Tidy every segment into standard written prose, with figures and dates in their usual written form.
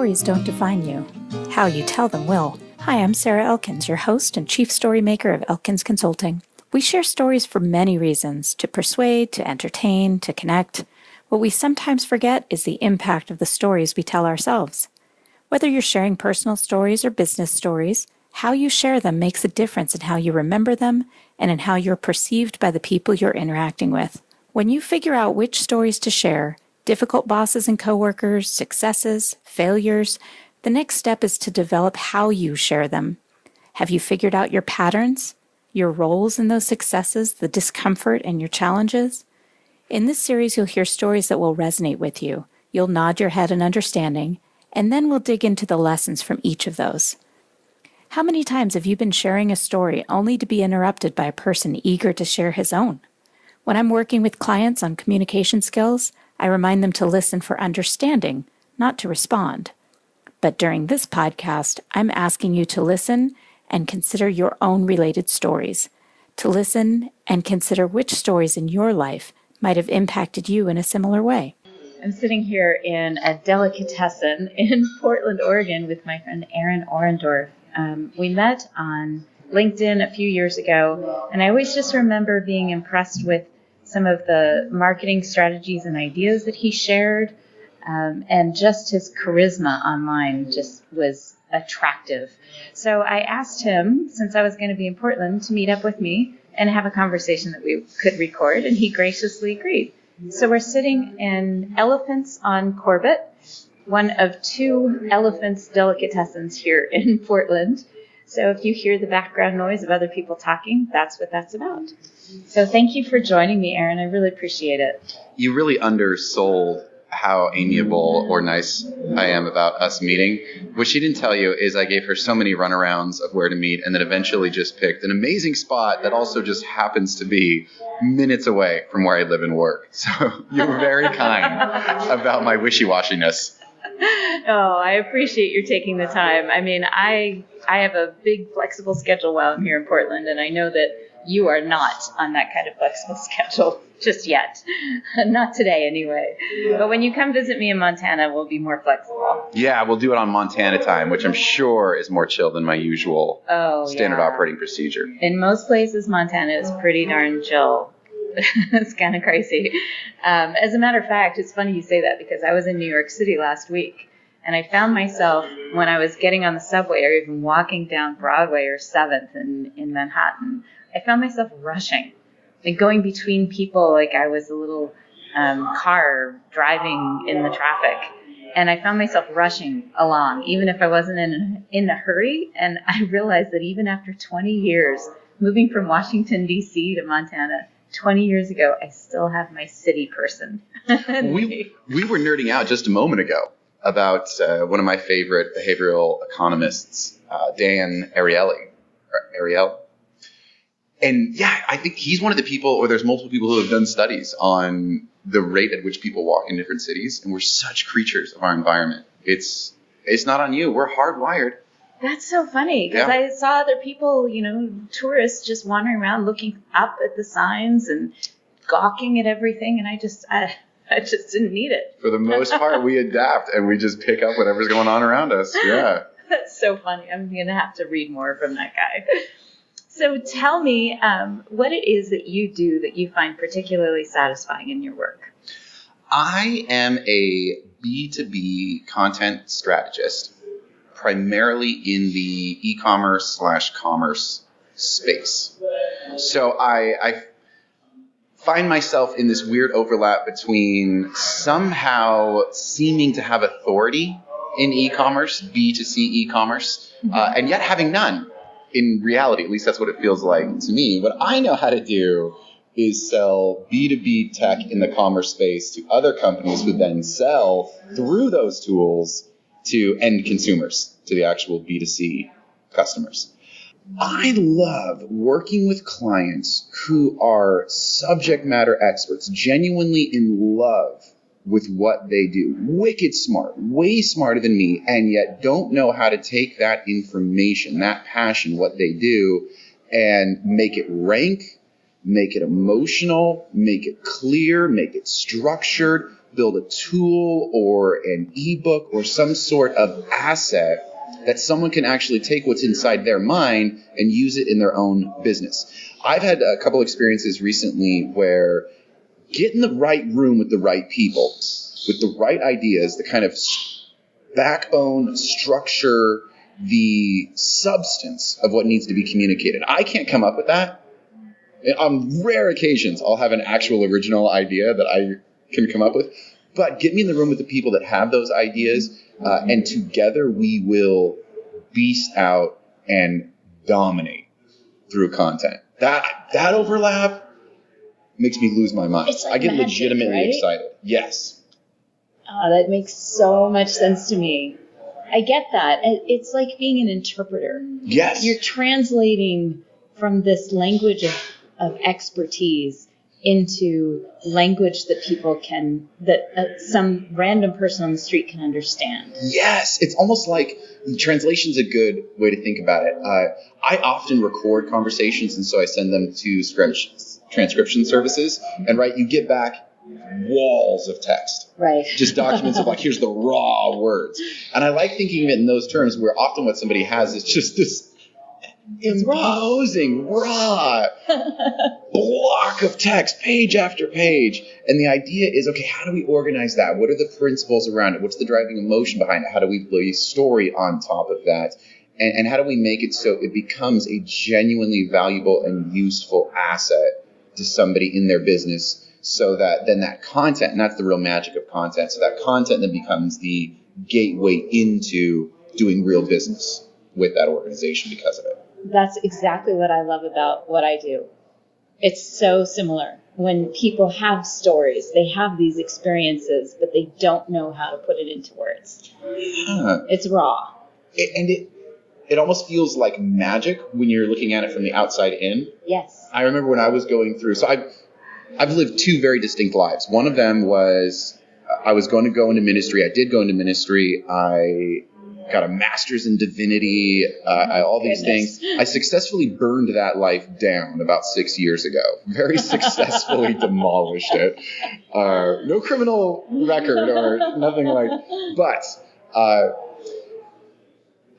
stories don't define you. How you tell them will. Hi, I'm Sarah Elkins, your host and chief story maker of Elkins Consulting. We share stories for many reasons, to persuade, to entertain, to connect. What we sometimes forget is the impact of the stories we tell ourselves. Whether you're sharing personal stories or business stories, how you share them makes a difference in how you remember them and in how you're perceived by the people you're interacting with. When you figure out which stories to share, difficult bosses and coworkers, successes, failures, the next step is to develop how you share them. Have you figured out your patterns, your roles in those successes, the discomfort and your challenges? In this series, you'll hear stories that will resonate with you. You'll nod your head in understanding, and then we'll dig into the lessons from each of those. How many times have you been sharing a story only to be interrupted by a person eager to share his own? When I'm working with clients on communication skills, I remind them to listen for understanding, not to respond. But during this podcast, I'm asking you to listen and consider your own related stories, to listen and consider which stories in your life might have impacted you in a similar way. I'm sitting here in a delicatessen in Portland, Oregon with my friend Orendorff. We met on LinkedIn a few years ago, and I always just remember being impressed with some of the marketing strategies and ideas that he shared, and just his charisma online just was attractive. So I asked him, since I was going to be in Portland, to meet up with me and have a conversation that we could record, and he graciously agreed. So we're sitting in Elephants on Corbett, one of two Elephants delicatessens here in Portland. So if you hear the background noise of other people talking, that's what that's about. So thank you for joining me, Aaron. I really appreciate it. You really undersold how amiable or nice I am about us meeting. What she didn't tell you is I gave her so many runarounds of where to meet and then eventually just picked an amazing spot that also just happens to be minutes away from where I live and work. So you were very kind about my wishy-washiness. Oh, I appreciate you taking the time. I mean, I have a big flexible schedule while I'm here in Portland, and I know that you are not on that kind of flexible schedule just yet. Not today, anyway. But when you come visit me in Montana, we'll be more flexible. Yeah, we'll do it on Montana time, which I'm sure is more chill than my usual standard operating procedure. In most places, Montana is pretty darn chill. It's kind of crazy. As a matter of fact, it's funny you say that because I was in New York City last week, and I found myself, when I was getting on the subway or even walking down Broadway or 7th in Manhattan, I found myself rushing, like going between people like I was a little car driving in the traffic. And I found myself rushing along, even if I wasn't in a hurry. And I realized that even after 20 years, moving from Washington, D.C. to Montana, 20 years ago, I still have my city person. We were nerding out just a moment ago about one of my favorite behavioral economists, Dan Ariely. And yeah, I think he's one of the people, or there's multiple people who have done studies on the rate at which people walk in different cities. And we're such creatures of our environment. It's not on you. We're hardwired. That's so funny because I saw other people, tourists just wandering around looking up at the signs and gawking at everything. And I just didn't need it. For the most part, we adapt and we just pick up whatever's going on around us. Yeah. That's so funny. I'm going to have to read more from that guy. So tell me what it is that you do that you find particularly satisfying in your work. I am a B2B content strategist, primarily in the e-commerce/commerce space. So I find myself in this weird overlap between somehow seeming to have authority in e-commerce, B2C e-commerce, and yet having none. In reality, at least that's what it feels like to me. What I know how to do is sell B2B tech in the commerce space to other companies who then sell through those tools to end consumers, to the actual B2C customers. I love working with clients who are subject matter experts, genuinely in love with what they do. Wicked smart, way smarter than me, and yet don't know how to take that information, that passion, what they do, and make it rank, make it emotional, make it clear, make it structured, build a tool or an ebook or some sort of asset that someone can actually take what's inside their mind and use it in their own business. I've had a couple experiences recently where get in the right room with the right people, with the right ideas, the kind of backbone, structure, the substance of what needs to be communicated. I can't come up with that. On rare occasions, I'll have an actual original idea that I can come up with. But get me in the room with the people that have those ideas, and together we will beast out and dominate through content. That overlap makes me lose my mind. It's like I get magic, legitimately right? excited. Yes. That makes so much sense to me. I get that. It's like being an interpreter. Yes. You're translating from this language of expertise into language that people can, that some random person on the street can understand. Yes. It's almost like translation's a good way to think about it. I often record conversations, and so I send them to transcription services. And you get back walls of text. Right. Just documents of here's the raw words. And I like thinking of it in those terms where often what somebody has is just this imposing, raw block of text, page after page. And the idea is, okay, how do we organize that? What are the principles around it? What's the driving emotion behind it? How do we lay a story on top of that? And how do we make it so it becomes a genuinely valuable and useful asset to somebody in their business, so that then that content, and that's the real magic of content, so that content then becomes the gateway into doing real business with that organization because of it. That's exactly what I love about what I do. It's so similar. When people have stories, they have these experiences, but they don't know how to put it into words. Yeah. It's raw. It almost feels like magic when you're looking at it from the outside in. Yes. I remember when I was going through, so I've lived two very distinct lives. One of them was I was going to go into ministry. I did go into ministry. I got a master's in divinity, all these things. I successfully burned that life down about 6 years ago. Very successfully demolished it. No criminal record or nothing like. But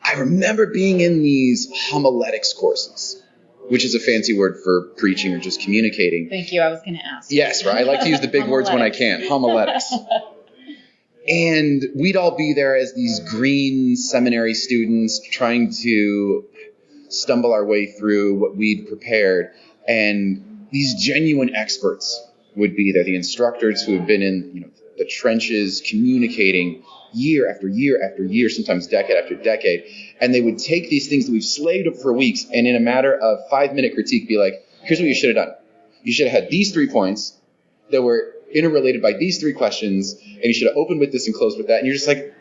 I remember being in these homiletics courses, which is a fancy word for preaching or just communicating. Thank you. I was going to ask. Yes, right. I like to use the big words when I can. Homiletics. And we'd all be there as these green seminary students trying to stumble our way through what we'd prepared. And these genuine experts would be there, the instructors who have been in the trenches communicating year after year after year, sometimes decade after decade. And they would take these things that we've slaved over for weeks and in a matter of 5-minute critique be like, here's what you should have done. You should have had these 3 points that were interrelated by these 3 questions, and you should have opened with this and closed with that. And you're just like,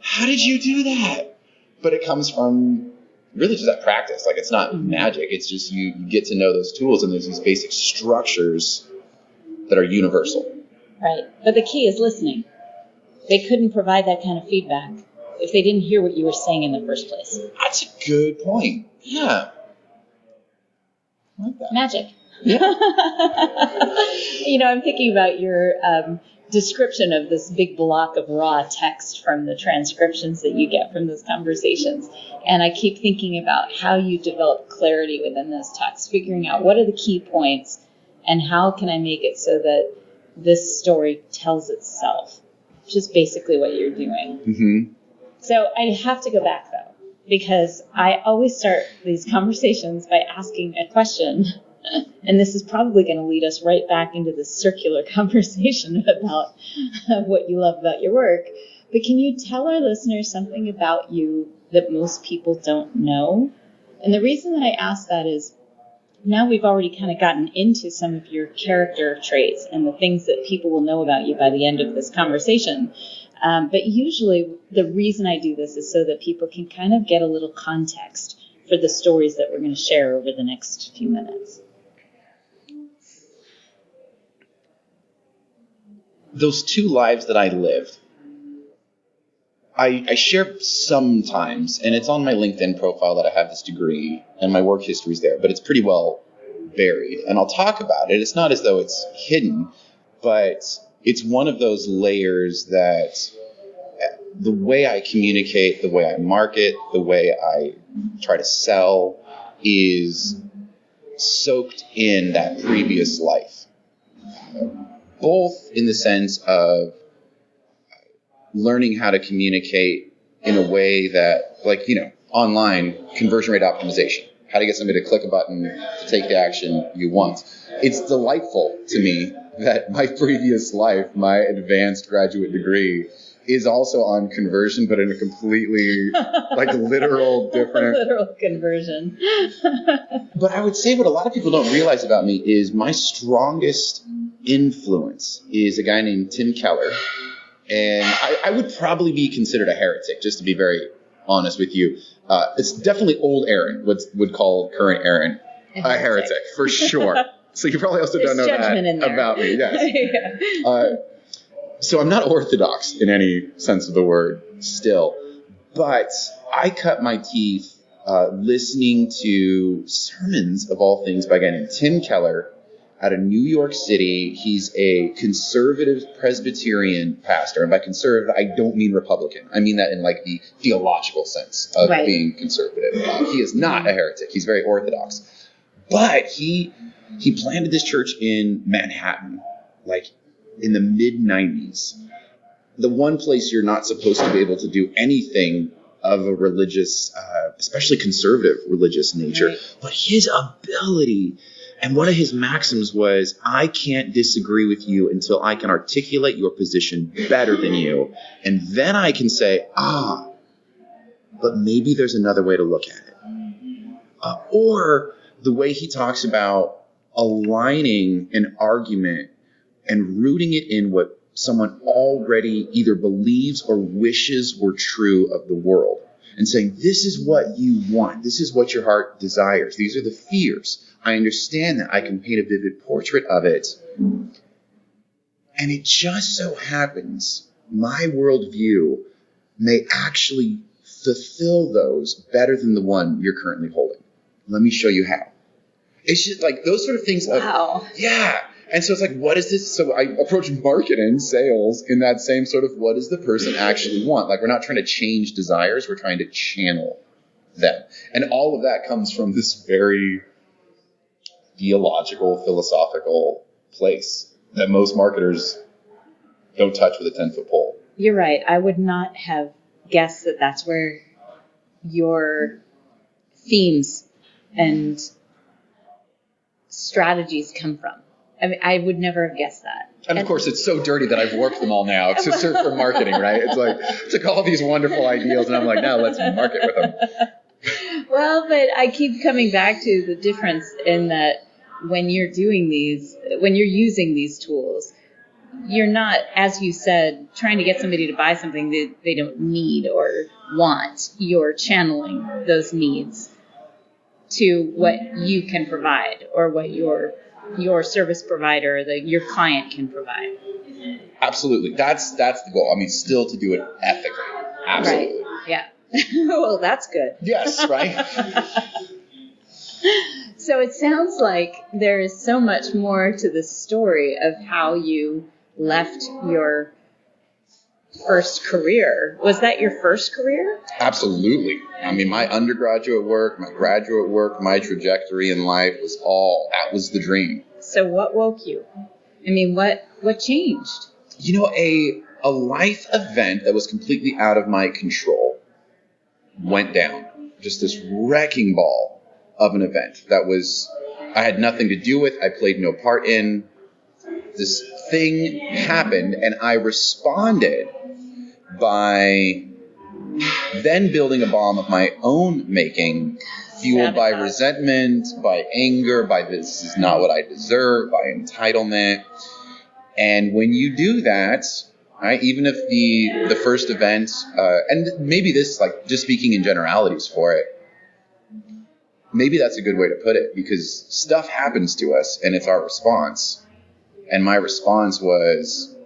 how did you do that? But it comes from really just that practice. It's not magic. It's just you get to know those tools, and there's these basic structures that are universal. Right. But the key is listening. They couldn't provide that kind of feedback if they didn't hear what you were saying in the first place. That's a good point. Yeah. I like that. Magic. Yeah. I'm thinking about your description of this big block of raw text from the transcriptions that you get from those conversations. And I keep thinking about how you develop clarity within those texts, figuring out what are the key points and how can I make it so that this story tells itself, which is basically what you're doing. Mm-hmm. So I have to go back, though, because I always start these conversations by asking a question. And this is probably going to lead us right back into this circular conversation about what you love about your work. But can you tell our listeners something about you that most people don't know? And the reason that I ask that is now we've already kind of gotten into some of your character traits and the things that people will know about you by the end of this conversation. But usually the reason I do this is so that people can kind of get a little context for the stories that we're going to share over the next few minutes. Those 2 lives that I lived, I share sometimes, and it's on my LinkedIn profile that I have this degree, and my work history is there, but it's pretty well buried. And I'll talk about it. It's not as though it's hidden, but it's one of those layers that the way I communicate, the way I market, the way I try to sell is soaked in that previous life. Both in the sense of learning how to communicate in a way that, like, online conversion rate optimization, how to get somebody to click a button to take the action you want. It's delightful to me that my previous life, my advanced graduate degree, is also on conversion, but in a completely literal different literal conversion. But I would say what a lot of people don't realize about me is my strongest influence is a guy named Tim Keller. And I would probably be considered a heretic, just to be very honest with you. It's definitely old Aaron would call current Aaron a heretic, for sure. So you probably also don't know that about me. Yes. Yeah. So I'm not orthodox in any sense of the word still, but I cut my teeth listening to sermons of all things by a guy named Tim Keller out of New York City. He's a conservative Presbyterian pastor. And by conservative, I don't mean Republican. I mean that in the theological sense of being conservative. He is not a heretic. He's very orthodox. But he planted this church in Manhattan, in the mid-90s. The one place you're not supposed to be able to do anything of a religious, especially conservative religious nature. Right. But his ability, and one of his maxims was, I can't disagree with you until I can articulate your position better than you. And then I can say, but maybe there's another way to look at it. Or the way he talks about aligning an argument and rooting it in what someone already either believes or wishes were true of the world, and saying, this is what you want. This is what your heart desires. These are the fears. I understand that. I can paint a vivid portrait of it. And it just so happens my worldview may actually fulfill those better than the one you're currently holding. Let me show you how. It's just those sort of things. Wow. Yeah. And so it's what is this? So I approach marketing, sales in that same sort of, what does the person actually want? We're not trying to change desires. We're trying to channel them. And all of that comes from this very theological, philosophical place that most marketers don't touch with a 10-foot pole. You're right. I would not have guessed that that's where your themes and strategies come from. I mean, I would never have guessed that. And of course, it's so dirty that I've warped them all now to serve for marketing, right? It's took all these wonderful ideals, and I'm now let's market with them. Well, but I keep coming back to the difference in that when you're using these tools, you're not, as you said, trying to get somebody to buy something that they don't need or want. You're channeling those needs to what you can provide, or what your service provider, your client can provide. Absolutely. That's the goal. I mean, still to do it ethically. Absolutely. Right. Yeah. Well, that's good. Yes, right? So it sounds like there is so much more to the story of how you left your first career. Was that your first career? Absolutely. I mean, my undergraduate work, my graduate work, my trajectory in life that was the dream. So what woke you? I mean, what changed? A life event that was completely out of my control went down. Just this wrecking ball of an event I had nothing to do with, I played no part in. This thing happened, and I responded by then building a bomb of my own making, fueled by resentment, by anger, by this is not what I deserve, by entitlement. And when you do that, right, even if the first event, and maybe this, just speaking in generalities for it, maybe that's a good way to put it, because stuff happens to us, and it's our response. And my response was,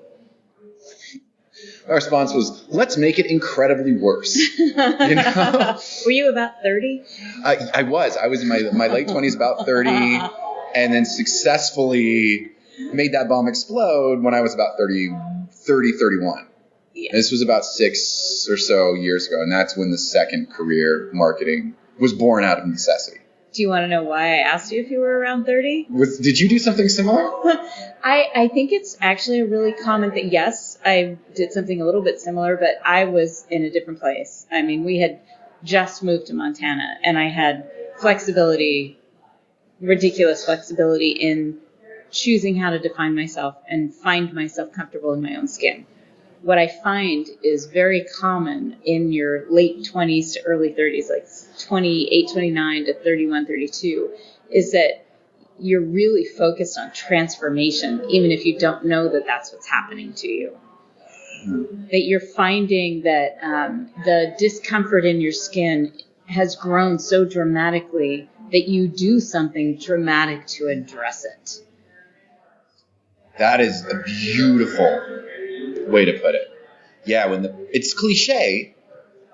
let's make it incredibly worse. Were you about 30? I was in my late 20s, about 30, and then successfully made that bomb explode when I was about 31. Yeah. This was about 6 or so years ago, and that's when the second career, marketing, was born out of necessity. Do you want to know why I asked you if you were around 30? Did you do something similar? I think it's actually a really common thing. Yes, I did something a little bit similar, but I was in a different place. I mean, we had just moved to Montana, and I had flexibility, ridiculous flexibility in choosing how to define myself and find myself comfortable in my own skin. What I find is very common in your late 20s to early 30s, like 28, 29 to 31, 32, is that you're really focused on transformation, even if you don't know that that's what's happening to you. That you're finding that the discomfort in your skin has grown so dramatically that you do something dramatic to address it. That is a beautiful way to put it. Yeah, it's cliche.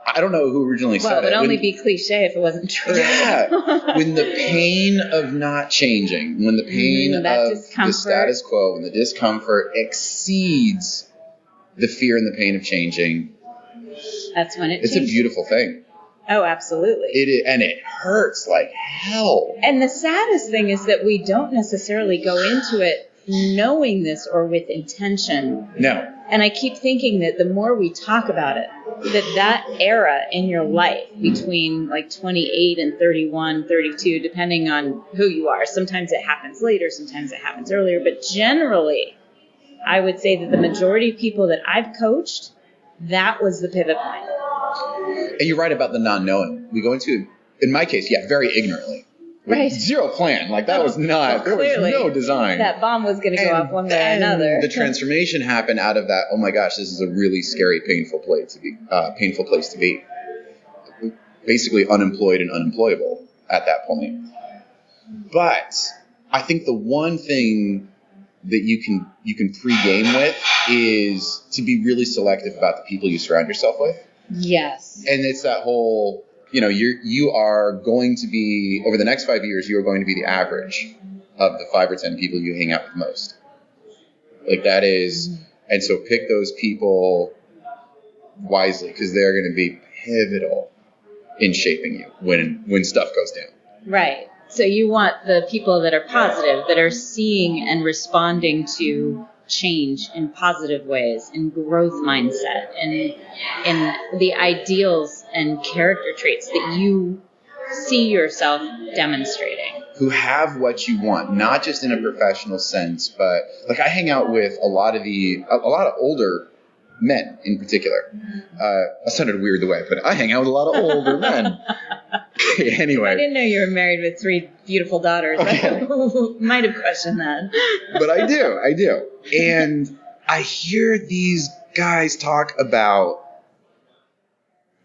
I don't know who originally said it. Well, it would only be cliche if it wasn't true. Yeah, when the pain of not changing, when the pain of the status quo, when the discomfort exceeds the fear and the pain of changing, that's when it's a beautiful thing. Oh, absolutely. It is, and it hurts like hell. And the saddest thing is that we don't necessarily go into it knowing this or with intention. No. And I keep thinking that the more we talk about it, that era in your life between like 28 and 31, 32, depending on who you are, sometimes it happens later, sometimes it happens earlier, but generally, I would say that the majority of people that I've coached, that was the pivot point. And you're right about the not knowing. We go into, in my case, very ignorantly. With right. Zero plan. Like that was not, there was no design. That bomb was going to go off one way or another. The transformation happened out of that, oh my gosh, this is a really scary, painful place to be. Basically unemployed and unemployable at that point. But I think the one thing that you can pre-game with is to be really selective about the people you surround yourself with. Yes. And it's that whole, you are going to be, over the next 5 years, you are going to be the average of the 5 or 10 people you hang out with most. Like that is, and so pick those people wisely because they're going to be pivotal in shaping you when stuff goes down. Right. So you want the people that are positive, that are seeing and responding to change in positive ways, in growth mindset, and in the ideals and character traits that you see yourself demonstrating. Who have what you want, not just in a professional sense, but like I hang out with a lot of older men in particular. That sounded weird the way I put it. I hang out with a lot of older men. Anyway. I didn't know you were married with 3 beautiful daughters. Okay. I might have questioned that. But I do. And I hear these guys talk about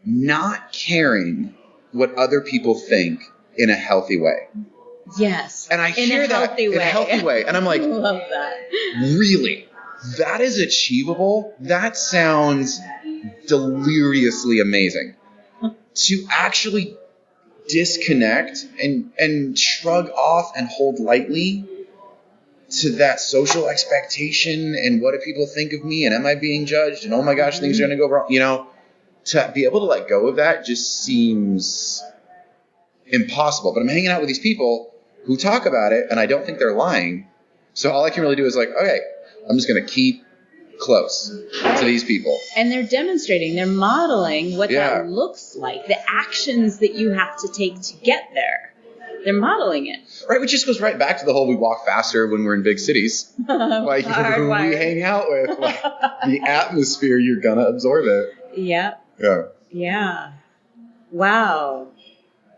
not caring what other people think in a healthy way. Yes. And I hear that in a healthy way. And I'm like, love that. Really? That is achievable? That sounds deliriously amazing. To actually disconnect and shrug off and hold lightly to that social expectation and what do people think of me and am I being judged and oh my gosh, things are going to go wrong. To be able to let go of that just seems impossible. But I'm hanging out with these people who talk about it and I don't think they're lying. So all I can really do is like, okay, I'm just going to keep close to these people. And they're demonstrating, they're modeling what that looks like, the actions that you have to take to get there. They're modeling it. Right, which just goes right back to the whole we walk faster when we're in big cities. Like who we hang out with, like the atmosphere, you're going to absorb it. Yeah. Yeah. Yeah. Wow.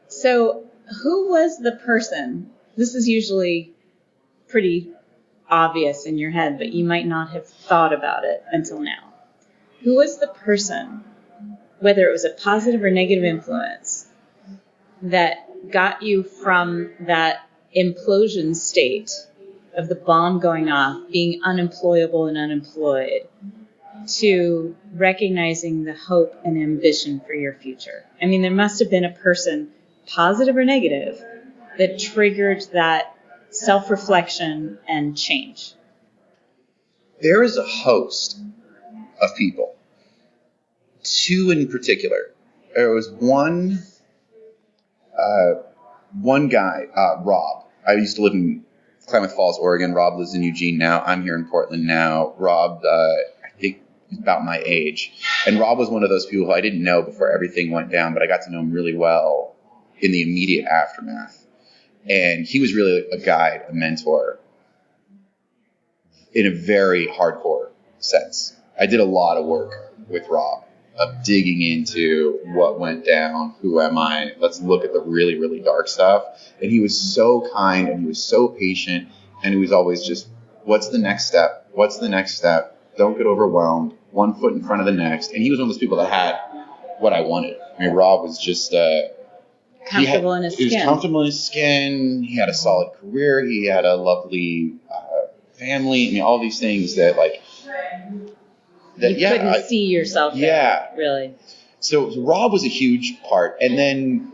So who was the person? This is usually pretty obvious in your head, but you might not have thought about it until now. Who was the person, whether it was a positive or negative influence, that got you from that implosion state of the bomb going off, being unemployable and unemployed, to recognizing the hope and ambition for your future? I mean, there must have been a person, positive or negative, that triggered that self-reflection and change. there is a host of people, two in particular. There was one guy, Rob. I used to live in Klamath Falls, Oregon. Rob lives in Eugene now. I'm here in Portland now. Rob, I think, is about my age. And Rob was one of those people who I didn't know before everything went down, but I got to know him really well in the immediate aftermath. And he was really a guide, a mentor, in a very hardcore sense. I did a lot of work with Rob of digging into what went down, who am I, let's look at the really, really dark stuff. And he was so kind and he was so patient, and he was always just, what's the next step? What's the next step? Don't get overwhelmed. One foot in front of the next. And he was one of those people that had what I wanted. I mean, Rob was just comfortable in his skin. He was comfortable in his skin. He had a solid career. He had a lovely family. I mean, all these things that you couldn't see yourself there, yeah, really. So Rob was a huge part. And then,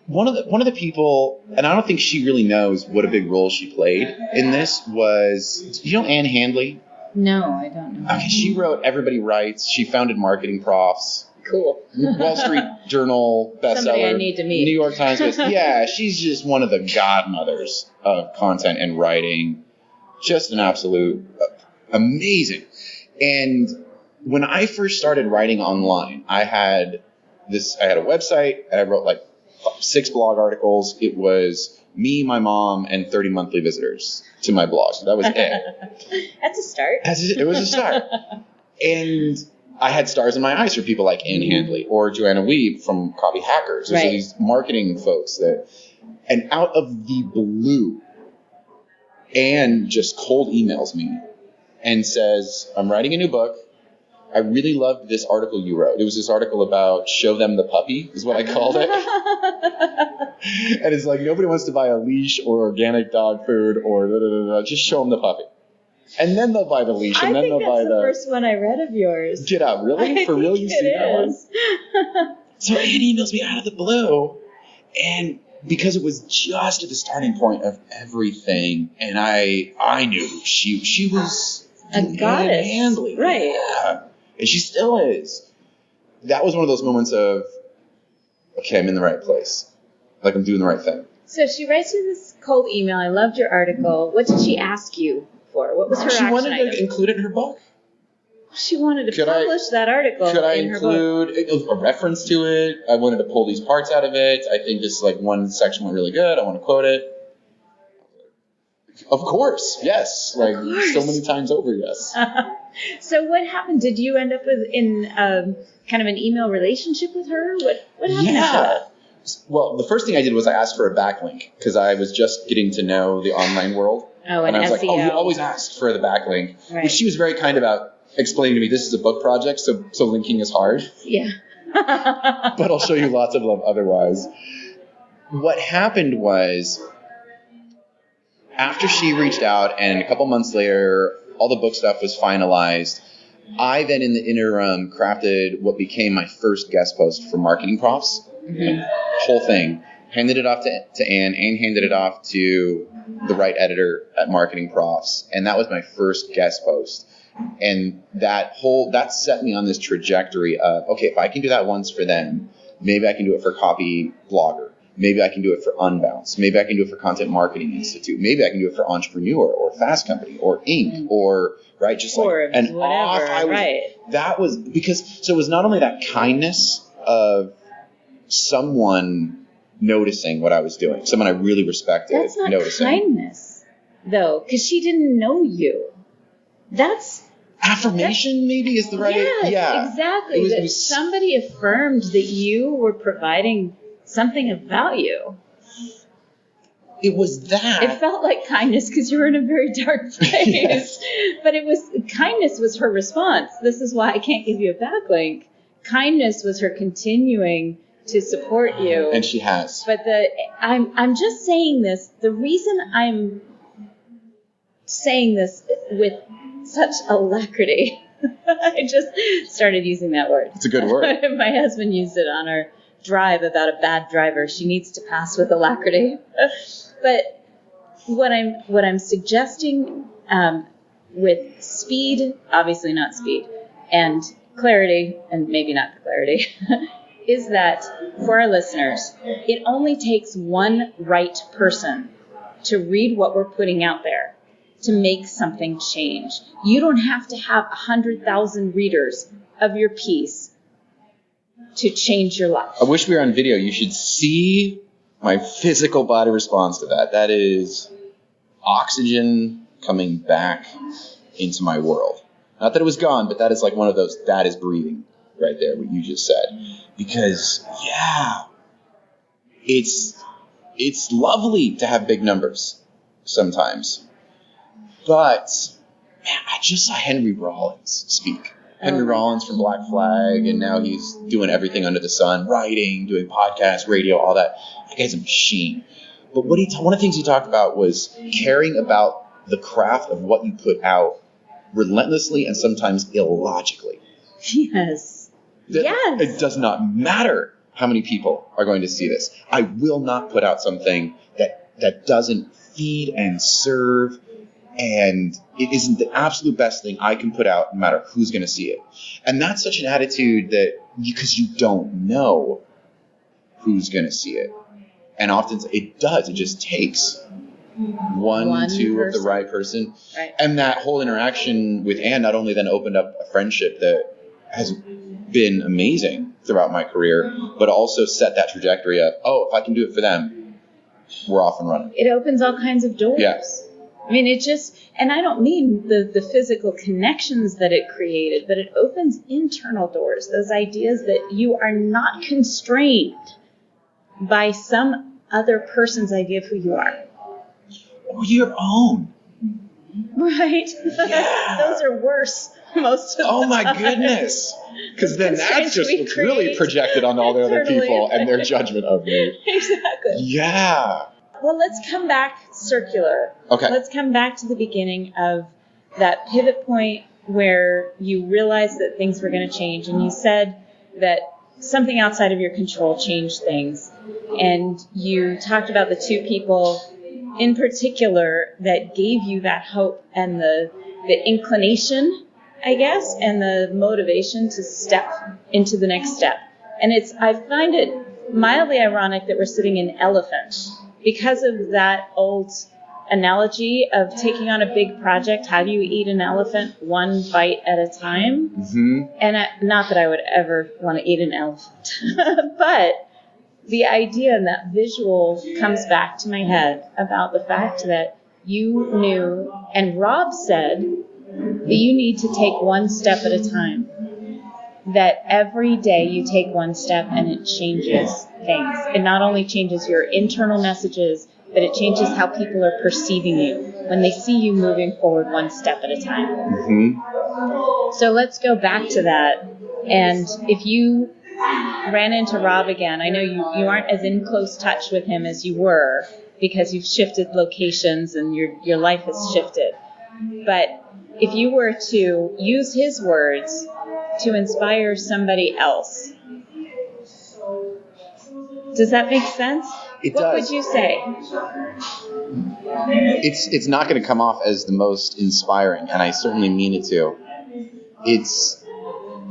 one of the people, and I don't think she really knows what a big role she played in this, was, Anne Handley? No, I don't know. Okay, she wrote Everybody Writes. She founded Marketing Profs. Cool. Wall Street Journal bestseller. Somebody I need to meet. New York Times bestseller. Yeah, she's just one of the godmothers of content and writing. Just an absolute amazing. And when I first started writing online, I had a website, and I wrote like 6 blog articles. It was me, my mom, and 30 monthly visitors to my blog. That was it. That's a start. It was a start. And I had stars in my eyes for people like Anne Handley or Joanna Wiebe from Copy Hackers. There's these marketing folks and out of the blue, Anne just cold emails me and says, I'm writing a new book. I really loved this article you wrote. It was this article about show them the puppy, is what I called it. And it's like, nobody wants to buy a leash or organic dog food or just show them the puppy. And then they'll buy the leash, and then they'll buy the... I think that's the first one I read of yours. Get out, really? For real, you see that one? So Anne emails me out of the blue, and because it was just at the starting point of everything, and I knew she was a goddess, Handley, right? Yeah, and she still is. That was one of those moments of, okay, I'm in the right place, like I'm doing the right thing. So she writes you this cold email. I loved your article. What did she ask you for? What was her action item? She wanted to include it in her book. She wanted to publish that article. Could I in her book. include a reference to it? I wanted to pull these parts out of it. I think this one section went really good. I want to quote it. Of course, yes. So many times over, yes. So what happened? Did you end up in kind of an email relationship with her? What happened after that? Well, the first thing I did was I asked for a backlink because I was just getting to know the online world. Oh, and I was SEO. like, you always asked for the backlink, right. Which she was very kind about explaining to me. This is a book project, so linking is hard. Yeah. But I'll show you lots of love otherwise. What happened was, after she reached out and a couple months later, all the book stuff was finalized, I then in the interim crafted what became my first guest post for Marketing Profs. Mm-hmm. Whole thing. Handed it off to Anne. Anne handed it off to the right editor at Marketing Profs. And that was my first guest post. And that set me on this trajectory of, okay, if I can do that once for them, maybe I can do it for Copy Blogger. Maybe I can do it for Unbounce. Maybe I can do it for Content Marketing Institute. Maybe I can do it for Entrepreneur or Fast Company or Inc. or, right, just Forbes, and whatever, right. That was because, so it was not only that kindness of someone noticing what I was doing, someone I really respected That's not noticing. Kindness, though, because she didn't know you. That's... Affirmation maybe is the right... Yeah, exactly. It was somebody affirmed that you were providing something of value. It was that. It felt like kindness because you were in a very dark place. Yes. But kindness was her response. This is why I can't give you a backlink. Kindness was her continuing to support you. And she has. But I'm just saying this. The reason I'm saying this with such alacrity, I just started using that word. It's a good word. My husband used it on our drive about a bad driver. She needs to pass with alacrity. But what I'm suggesting with speed, obviously not speed, and clarity, and maybe not the clarity, is that for our listeners, it only takes one right person to read what we're putting out there to make something change. You don't have to have 100,000 readers of your piece to change your life. I wish we were on video. You should see my physical body response to that. That is oxygen coming back into my world. Not that it was gone, but that is like one of those, that is breathing right there, what you just said. Because, yeah, it's lovely to have big numbers sometimes. But, man, I just saw Henry Rollins speak. Henry Rollins from Black Flag, and now he's doing everything under the sun, writing, doing podcasts, radio, all that. That guy's a machine. But one of the things he talked about was caring about the craft of what you put out relentlessly and sometimes illogically. Yes. Yes. It does not matter how many people are going to see this. I will not put out something that doesn't feed and serve, and it isn't the absolute best thing I can put out no matter who's going to see it. And that's such an attitude that, because you don't know who's going to see it. And often it does. It just takes one, two person. Of the right person. Right. And that whole interaction with Anne not only then opened up a friendship that has been amazing throughout my career, but also set that trajectory of, if I can do it for them, we're off and running. It opens all kinds of doors. Yeah. I mean, it just, and I don't mean the physical connections that it created, but it opens internal doors, those ideas that you are not constrained by some other person's idea of who you are. Or your own. Right? Yeah. Those are worse most of the time. Oh my goodness. Because then that's just what's really projected on all the other people and their judgment of me. Exactly. Yeah. Well, let's come back circular. Okay. Let's come back to the beginning of that pivot point where you realized that things were going to change, and you said that something outside of your control changed things. And you talked about the two people in particular that gave you that hope and the inclination, I guess, and the motivation to step into the next step. And I find it mildly ironic that we're sitting in elephant because of that old analogy of taking on a big project. How do you eat an elephant? One bite at a time. Mm-hmm. And not that I would ever want to eat an elephant, but the idea and that visual comes back to my head about the fact that you knew, and Rob said, that you need to take one step at a time. That every day you take one step and it changes things. It not only changes your internal messages, but it changes how people are perceiving you when they see you moving forward one step at a time. Mm-hmm. So let's go back to that. And if you ran into Rob again, I know you aren't as in close touch with him as you were because you've shifted locations and your life has shifted. But if you were to use his words to inspire somebody else, does that make sense? It what does. Would you say? It's not going to come off as the most inspiring, and I certainly mean it to. It's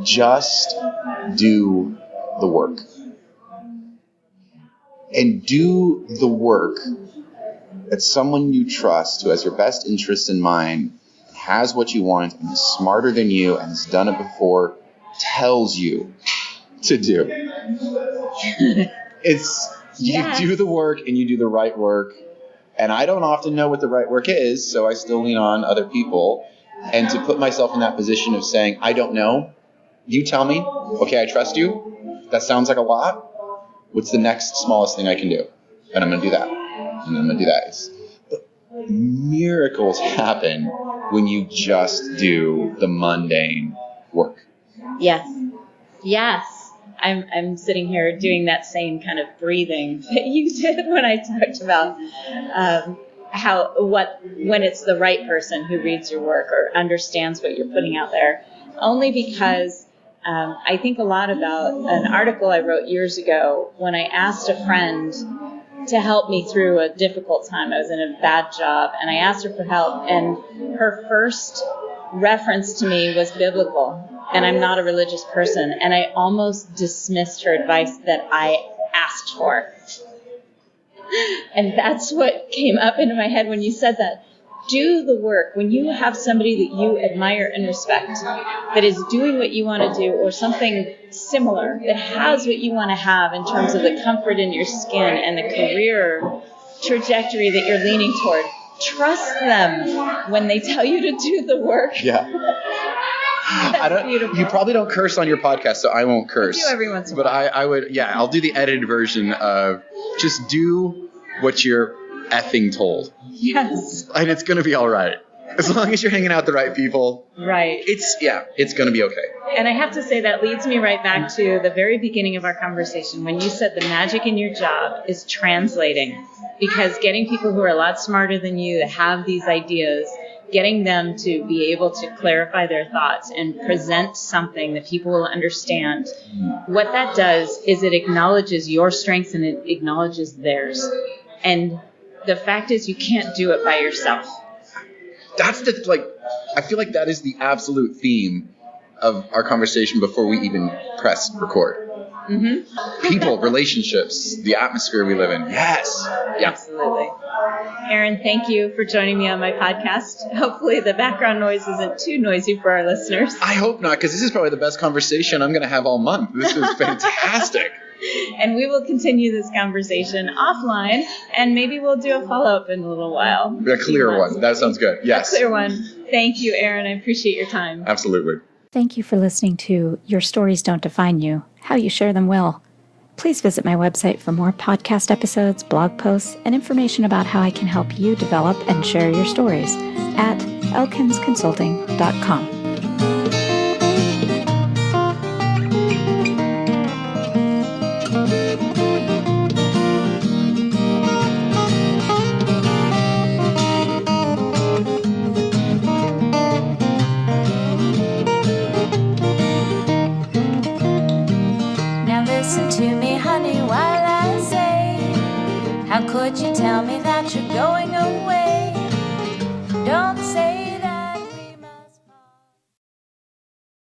just do the work. And do the work that someone you trust who has your best interests in mind, has what you want, and is smarter than you and has done it before, tells you to do. You do the work and you do the right work. And I don't often know what the right work is, so I still lean on other people. And to put myself in that position of saying, I don't know, you tell me, okay, I trust you. That sounds like a lot. What's the next smallest thing I can do? And I'm going to do that. And I'm going to do that. But miracles happen when you just do the mundane work. Yes. Yes. I'm sitting here doing that same kind of breathing that you did when I talked about when it's the right person who reads your work or understands what you're putting out there. Only because I think a lot about an article I wrote years ago when I asked a friend to help me through a difficult time. I was in a bad job, and I asked her for help, and her first reference to me was biblical, and I'm not a religious person, and I almost dismissed her advice that I asked for. And that's what came up into my head when you said that. Do the work. When you have somebody that you admire and respect that is doing what you want to do, or something similar that has what you want to have in terms of the comfort in your skin and the career trajectory that you're leaning toward, trust them when they tell you to do the work. Yeah. You probably don't curse on your podcast, so I won't curse. I do every once in a while. But I would, I'll do the edited version of just do what you're effing told. Yes. And it's going to be all right. As long as you're hanging out with the right people. Right. It's going to be okay. And I have to say that leads me right back to the very beginning of our conversation when you said the magic in your job is translating. Because getting people who are a lot smarter than you to have these ideas, getting them to be able to clarify their thoughts and present something that people will understand, what that does is it acknowledges your strengths and it acknowledges theirs. And the fact is you can't do it by yourself. That's I feel like that is the absolute theme of our conversation before we even press record. Mm-hmm. People, relationships, the atmosphere we live in. Yes. Yeah. Absolutely. Erin, thank you for joining me on my podcast. Hopefully the background noise isn't too noisy for our listeners. I hope not, because this is probably the best conversation I'm going to have all month. This is fantastic. And we will continue this conversation offline, and maybe we'll do a follow-up in a little while. A clear one. That sounds good. Yes. A clear one. Thank you, Erin. I appreciate your time. Absolutely. Thank you for listening to Your Stories Don't Define You, How You Share Them Will. Please visit my website for more podcast episodes, blog posts, and information about how I can help you develop and share your stories at elkinsconsulting.com. Listen to me, honey, while I say, how could you tell me that you're going away? Don't say